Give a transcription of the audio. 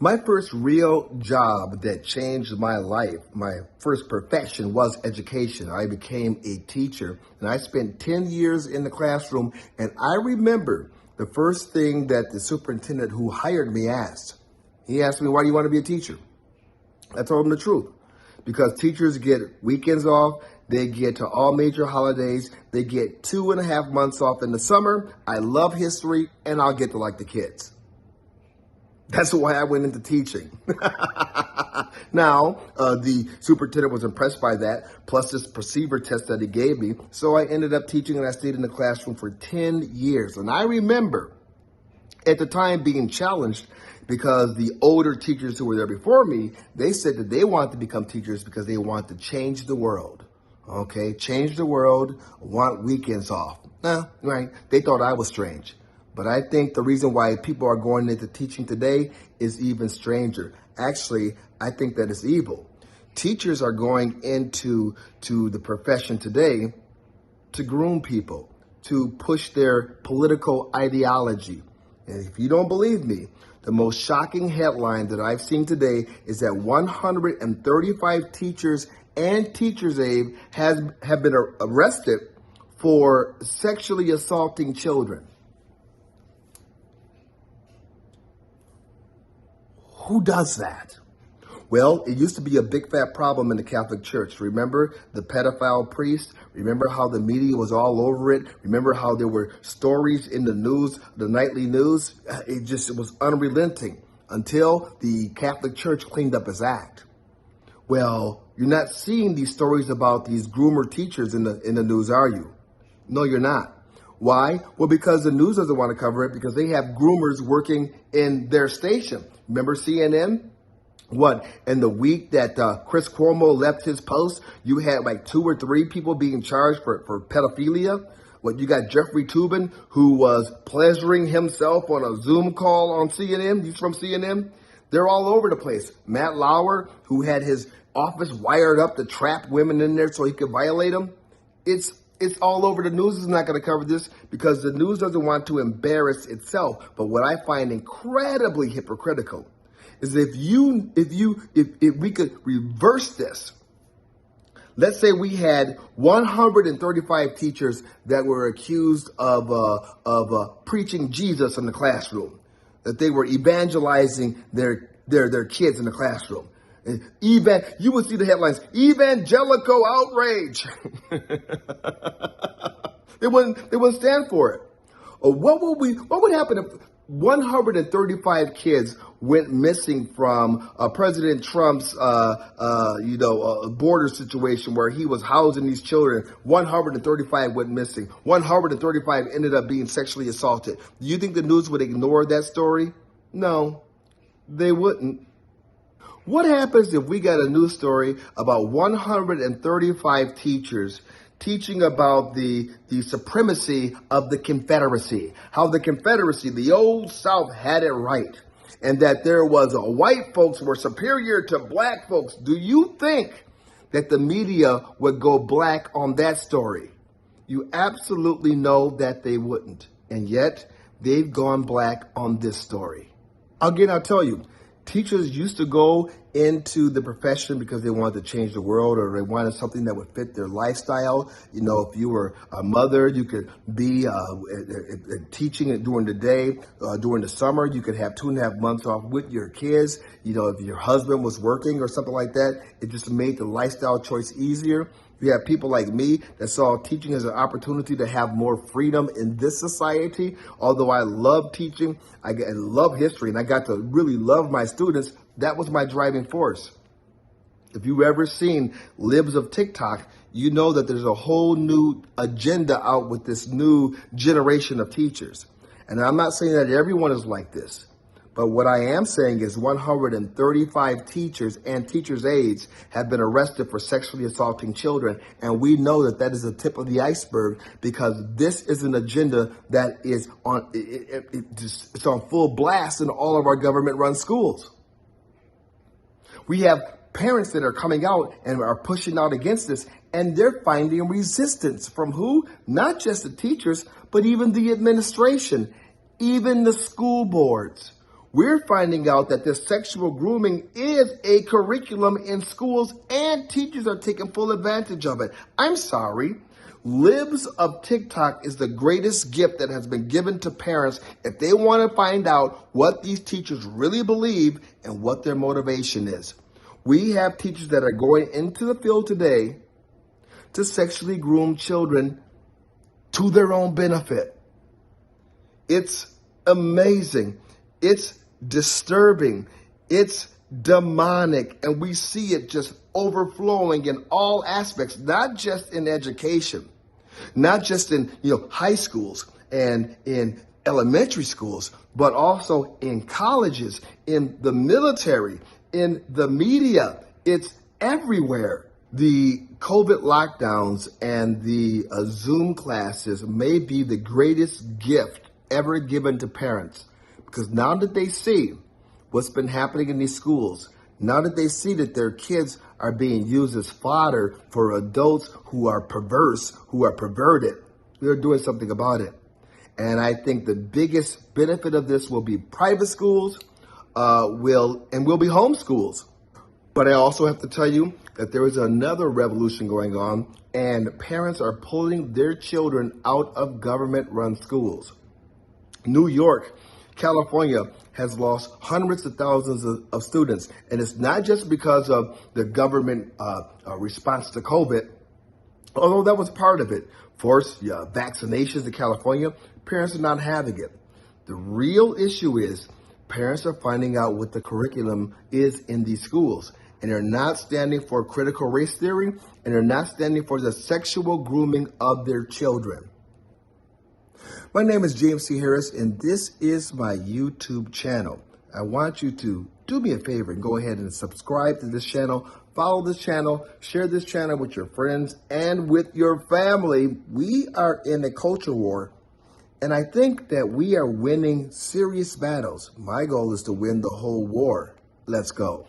My first real job that changed my life, my first profession was education. I became a teacher and I spent 10 years in the classroom. And I remember the first thing that the superintendent who hired me asked. He asked me, why do you want to be a teacher? I told him the truth. Because teachers get weekends off, they get to all major holidays, they get 2.5 months off in the summer. I love history and I'll get to like the kids. That's why I went into teaching. Now, the superintendent was impressed by that, plus this perceiver test that he gave me. So I ended up teaching and I stayed in the classroom for 10 years. And I remember at the time being challenged because the older teachers who were there before me, they said that they wanted to become teachers because they want to change the world. Okay, change the world, want weekends off. Right, they thought I was strange. But I think the reason why people are going into teaching today is even stranger. Actually, I think that it's evil. Teachers are going into the profession today to groom people, to push their political ideology. And if you don't believe me, the most shocking headline that I've seen today is that 135 teachers and teachers' aides have been arrested for sexually assaulting children. Who does that? Well, it used to be a big fat problem in the Catholic Church. Remember the pedophile priest? Remember how the media was all over it? Remember how there were stories in the news, the nightly news? It was unrelenting until the Catholic Church cleaned up its act. Well, you're not seeing these stories about these groomer teachers in the news, are you? No, you're not. Why? Well, because the news doesn't want to cover it because they have groomers working in their station. Remember CNN? What? In the week that Chris Cuomo left his post, you had like 2 or 3 people being charged for pedophilia. What? You got Jeffrey Toobin, who was pleasuring himself on a Zoom call on CNN. He's from CNN. They're all over the place. Matt Lauer, who had his office wired up to trap women in there so he could violate them. It's all over. The news is not going to cover this because the news doesn't want to embarrass itself. But what I find incredibly hypocritical is if we could reverse this. Let's say we had 135 teachers that were accused of preaching Jesus in the classroom, that they were evangelizing their kids in the classroom. You would see the headlines, evangelical outrage. They wouldn't stand for it. What would happen if 135 kids went missing from President Trump's border situation where he was housing these children? 135 went missing. 135 ended up being sexually assaulted. Do you think the news would ignore that story? No, they wouldn't. What happens if we got a news story about 135 teachers teaching about the supremacy of the Confederacy, how the Confederacy, the old South, had it right, and that there was white folks were superior to black folks? Do you think that the media would go black on that story? You absolutely know that they wouldn't. And yet they've gone black on this story. Again, I'll tell you, teachers used to go into the profession because they wanted to change the world or they wanted something that would fit their lifestyle. You know, if you were a mother, you could be teaching during the day. During the summer, you could have 2.5 months off with your kids. You know, if your husband was working or something like that, it just made the lifestyle choice easier. You have people like me that saw teaching as an opportunity to have more freedom in this society. Although I love teaching, I love history, and I got to really love my students. That was my driving force. If you've ever seen Libs of TikTok, you know that there's a whole new agenda out with this new generation of teachers. And I'm not saying that everyone is like this. But what I am saying is 135 teachers and teachers' aides have been arrested for sexually assaulting children. And we know that that is the tip of the iceberg because this is an agenda that is it's on full blast in all of our government-run schools. We have parents that are coming out and are pushing out against this, and they're finding resistance from who? Not just the teachers, but even the administration, even the school boards. We're finding out that this sexual grooming is a curriculum in schools and teachers are taking full advantage of it. I'm sorry. Libs of TikTok is the greatest gift that has been given to parents if they want to find out what these teachers really believe and what their motivation is. We have teachers that are going into the field today to sexually groom children to their own benefit. It's amazing. It's disturbing. It's demonic. And we see it just overflowing in all aspects, not just in education, not just in high schools and in elementary schools, but also in colleges, in the military, in the media. It's everywhere. The COVID lockdowns and the Zoom classes may be the greatest gift ever given to parents, because now that they see what's been happening in these schools, now that they see that their kids are being used as fodder for adults who are perverse, who are perverted, they're doing something about it. And I think the biggest benefit of this will be private schools, will be homeschools. But I also have to tell you that there is another revolution going on, and parents are pulling their children out of government-run schools. New York, California has lost hundreds of thousands of students. And it's not just because of the government response to COVID, although that was part of it. Forced vaccinations in California, parents are not having it. The real issue is parents are finding out what the curriculum is in these schools. And they're not standing for critical race theory, and they're not standing for the sexual grooming of their children. My name is James C. Harris, and this is my YouTube channel. I want you to do me a favor and go ahead and subscribe to this channel, follow this channel, share this channel with your friends and with your family. We are in a culture war, and I think that we are winning serious battles. My goal is to win the whole war. Let's go.